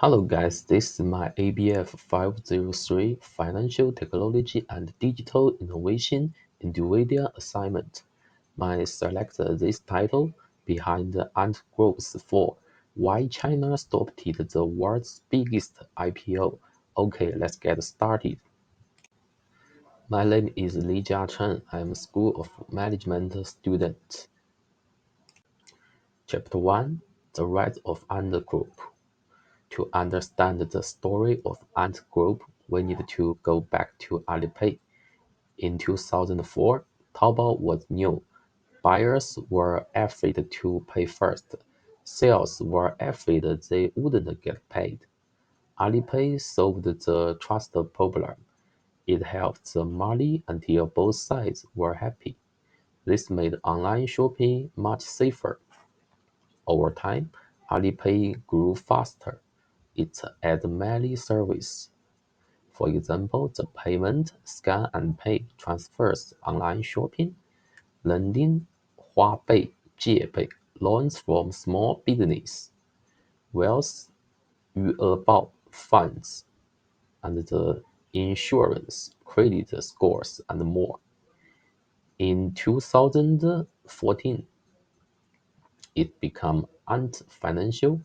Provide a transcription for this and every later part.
Hello guys, this is my ABF 503 Financial Technology and Digital Innovation individual assignment. I selected this title behind the Ant Growth for Why China Stopped the World's Biggest IPO. Okay, let's get started. My name is Li Jiachen. I am a School of Management student. Chapter 1: The Rise of Ant Group. To understand the story of Ant Group, we need to go back to Alipay. In 2004, Taobao was new. Buyers were afraid to pay first. Sellers were afraid they wouldn't get paid. Alipay solved the trust problem. It helped the money until both sides were happy. This made online shopping much safer. Over time, Alipay grew faster. It added many services. For example, the payment, scan and pay, transfers, online shopping, lending, 花呗、借呗, loans from small business, wealth, 余额宝 funds, and the insurance, credit scores, and more. In 2014, it became Ant Financial.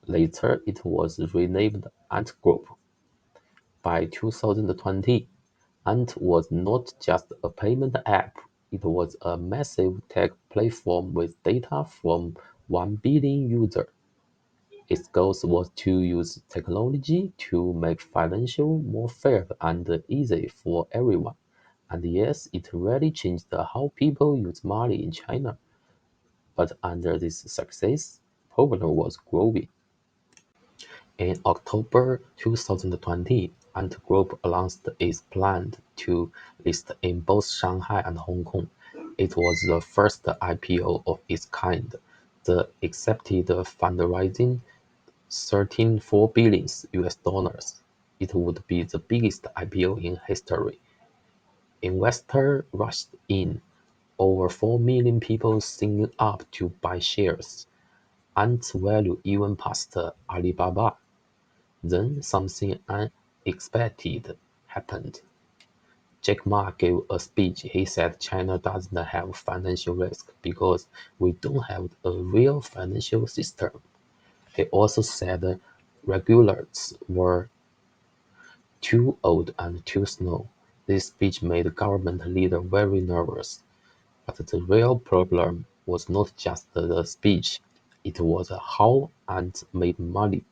Later, it was renamed Ant Group. By 2020, Ant was not just a payment app, it was a massive tech platform with data from 1 billion users. Its goal was to use technology to make financial more fair and easy for everyone. And yes, it really changed how people use money in China. But under this success, problem was growing. In October 2020, Ant Group announced its plan to list in both Shanghai and Hong Kong. It was the first IPO of its kind. The accepted fundraising 13.4 billion US dollars. It would be the biggest IPO in history. Investors rushed in. Over 4 million people signed up to buy shares. Ant's value even passed Alibaba. Then something unexpected happened. Jack Ma gave a speech. He said China doesn't have financial risk because we don't have a real financial system. He also said regulators were too old and too slow. This speech made government leaders very nervous. But the real problem was not just the speech, it was how Ant made money.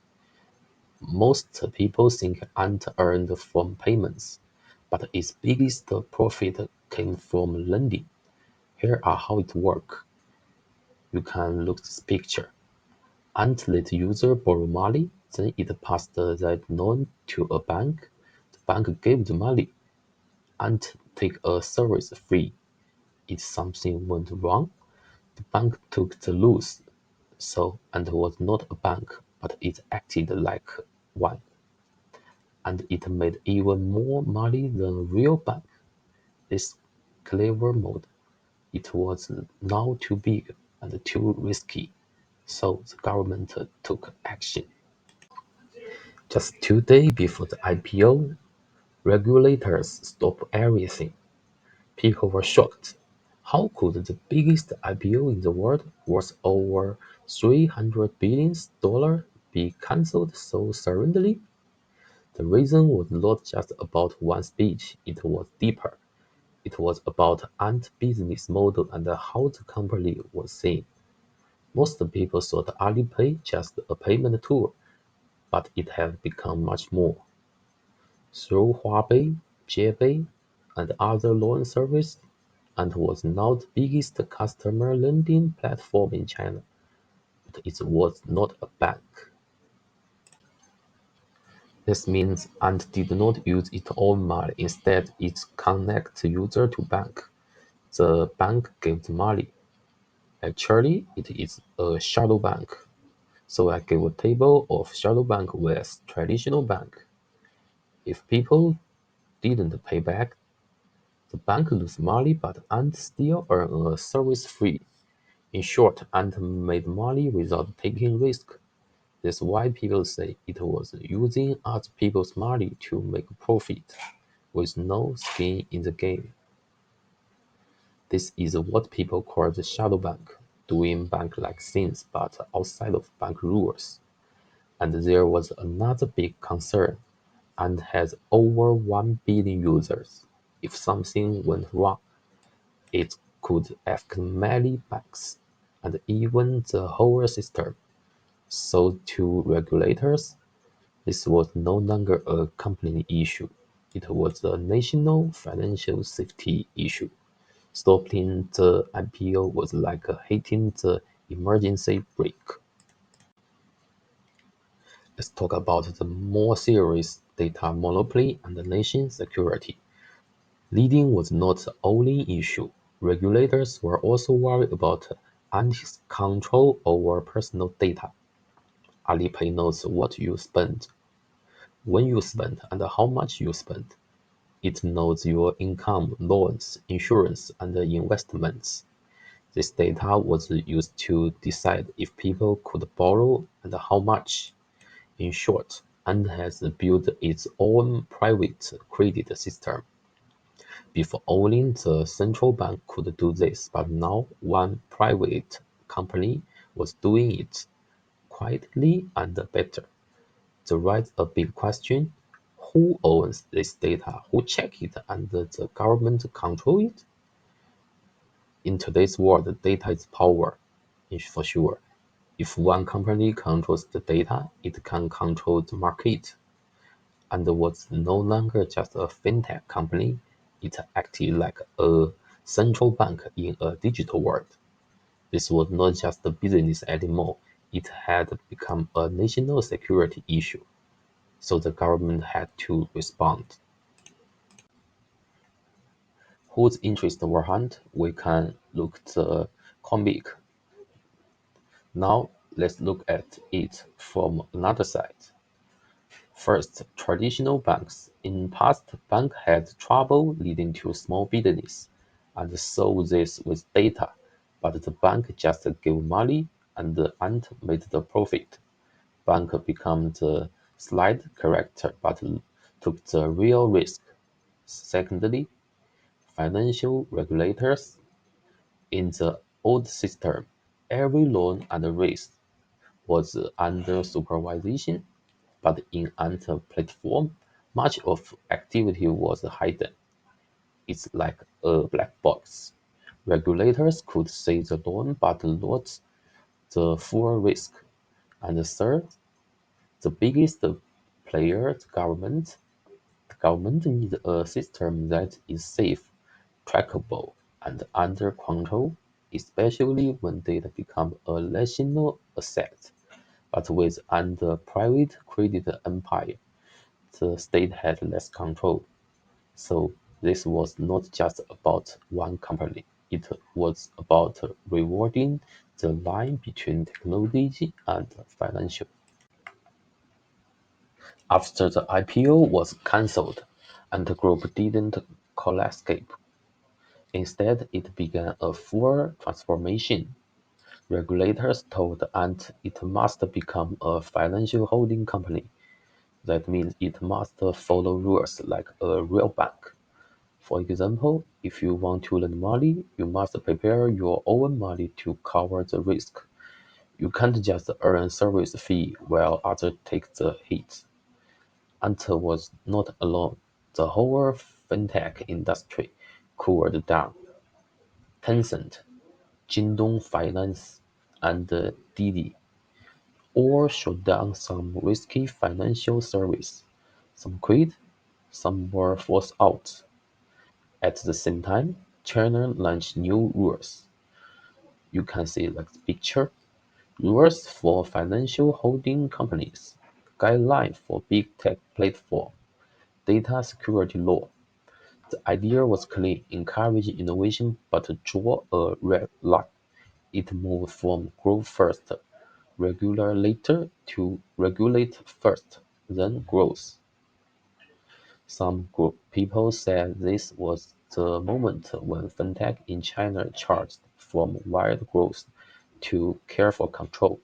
Most people think Ant earned from payments, but its biggest profit came from lending. Here are how it works. You can look at this picture. Ant let user borrow money, then it passed that loan to a bank. The bank gave the money. Ant take a service fee. If something went wrong, the bank took the loss. So Ant was not a bank, but it acted like one. And it made even more money than a real bank. This clever mode, it was now too big and too risky, so the government took action. Just 2 days before the IPO, regulators stopped everything. People were shocked. How could the biggest IPO in the world, worth over $300 billion, be cancelled so suddenly? The reason was not just about one speech, it was deeper. It was about Ant's business model and how the company was seen. Most people thought Alipay just a payment tool, but it had become much more. Through Huabei, Jiebei, and other loan services, Ant was now the biggest customer lending platform in China, but it was not a bank. This means Ant did not use its own money. Instead, it connects user to bank. The bank gave the money. Actually, it is a shadow bank. So I give a table of shadow bank with traditional bank. If people didn't pay back, the bank lose money, but Ant still earn a service fee. In short, Ant made money without taking risk. That's why people say it was using other people's money to make profit, with no skin in the game. This is what people call the shadow bank, doing bank-like things but outside of bank rules. And there was another big concern, and has over 1 billion users. If something went wrong, it could affect many banks, and even the whole system. So to regulators, this was no longer a company issue. It was a national financial safety issue. Stopping the IPO was like hitting the emergency brake. Let's talk about the more serious data monopoly and nation security. Leading was not the only issue. Regulators were also worried about Anti's control over personal data. Alipay knows what you spend, when you spend, and how much you spend. It knows your income, loans, insurance, and investments. This data was used to decide if people could borrow and how much. In short, Ant has built its own private credit system. Before only the central bank could do this, but now one private company was doing it quietly and better. So raises a big question: who owns this data? Who check it? And the government control it? In today's world, data is power, for sure. If one company controls the data, it can control the market. And was no longer just a fintech company, it acted like a central bank in a digital world. This was not just a business anymore, it had become a national security issue. So the government had to respond. Whose interests were harmed? We can look the comic. Now let's look at it from another side. First, traditional banks. In past, bank had trouble leading to small business and solved this with data, but the bank just gave money and the ant made the profit. Bank became the slide character but took the real risk. Secondly, financial regulators. In the old system, every loan and risk was under supervision, but in Ant platform, much of activity was hidden. It's like a black box. Regulators could see the loan but not the full risk. And third, the biggest player, the government needs a system that is safe, trackable, and under control, especially when data become a national asset. But with under private credit empire, the state had less control. So this was not just about one company. It was about rewarding the line between technology and financial. After the IPO was cancelled, and the group didn't collapse, instead it began a full transformation. Regulators told Ant it must become a financial holding company. That means it must follow rules like a real bank. For example, if you want to lend money, you must prepare your own money to cover the risk. You can't just earn service fee while others take the hit. Ant was not alone. The whole fintech industry cooled down. Tencent, Jingdong Finance, and Didi all shut down some risky financial service. Some quit, some were forced out. At the same time, China launched new rules. You can see like the picture. Rules for financial holding companies, guideline for big tech platform, data security law. The idea was clean, encourage innovation but draw a red line. It moved from growth first, regulator to regulate first, then growth. Some group people said this was the moment when fintech in China charged from wild growth to careful control.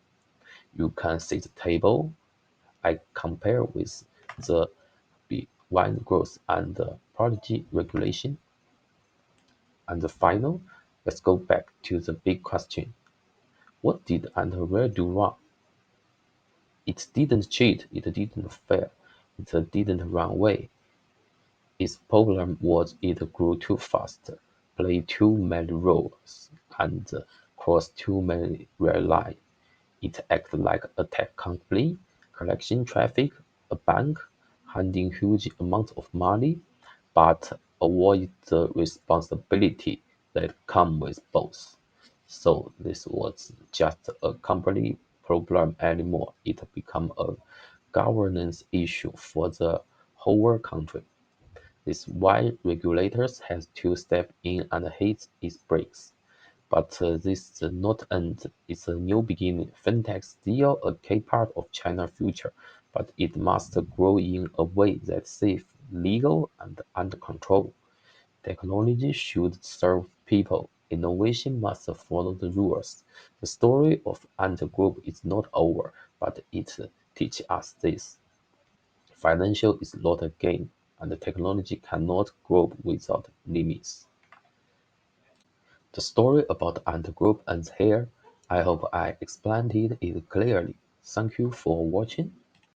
You can see the table I compare with the wine growth and the prodigy regulation. And the final, let's go back to the big question. What did and where do wrong? It didn't cheat, it didn't fail, it didn't run away. Its problem was it grew too fast, played too many roles, and crossed too many red lines. It acted like a tech company, collecting traffic, a bank, handing huge amounts of money, but avoid the responsibility that come with both. So this was just a company problem anymore. It became a governance issue for the whole country. This is why regulators have to step in and hit its brakes. But this is not end, it's a new beginning. Fintech is still a key part of China's future, but it must grow in a way that's safe, legal, and under control. Technology should serve people. Innovation must follow the rules. The story of Ant Group is not over, but it teaches us this. Financial is not a game, and technology cannot grow without limits. The story about Ant Group ends here. I hope I explained it clearly. Thank you for watching.